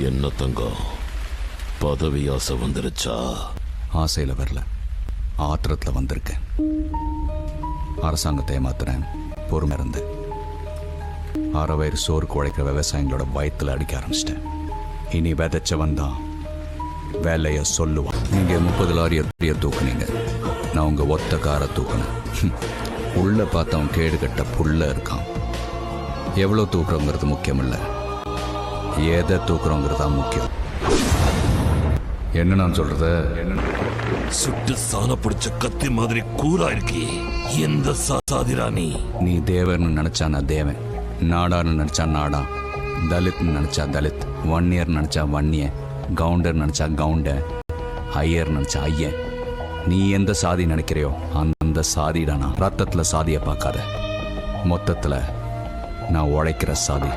என்ன தங்கம், பதவி ஆசை வந்துருச்சா? ஆசையில் வரல, ஆத்திரத்தில் வந்திருக்கேன். அரசாங்கத்தை ஏமாத்துறேன், பொறுமை இருந்தேன். அரை வயிறு சோறு குழைக்கிற விவசாயிகளோட வயத்தில் அடிக்க ஆரம்பிச்சிட்டேன். இனி விதைச்சவன் தான் வேலையை சொல்லுவான். நீங்கள் 30 லாரியை தூக்குனீங்க, நான் உங்கள் ஒத்த காரை தூக்குனேன். உள்ள பார்த்தவன் கேடு கட்ட புல்ல இருக்கான். எவ்வளோ தூக்குறோங்கிறது முக்கியம் இல்லை, எதை தூக்குறோங்கிறது தான் முக்கியம். என்ன நான் சொல்றது? சுட்டு சாண பிடிச்ச கத்தி மாதிரி கூரா இருக்கி. எந்த சாதிரா நீ தேவர்னு நினைச்சா நான் தேவன், நாடார்னு நினைச்சா நாடா, தலித்னு நினைச்சா தலித், வன்னியர் நினைச்சா வன்னிய, கவுண்டர் நினைச்சா கவுண்ட, ஐயர் நினைச்சா ஐயன். நீ எந்த சாதி நினைக்கிறையோ அந்த சாதிடானா. ரத்தத்துல சாதியை பார்க்காத, மொத்தத்துல நான் உழைக்கிற சாதி.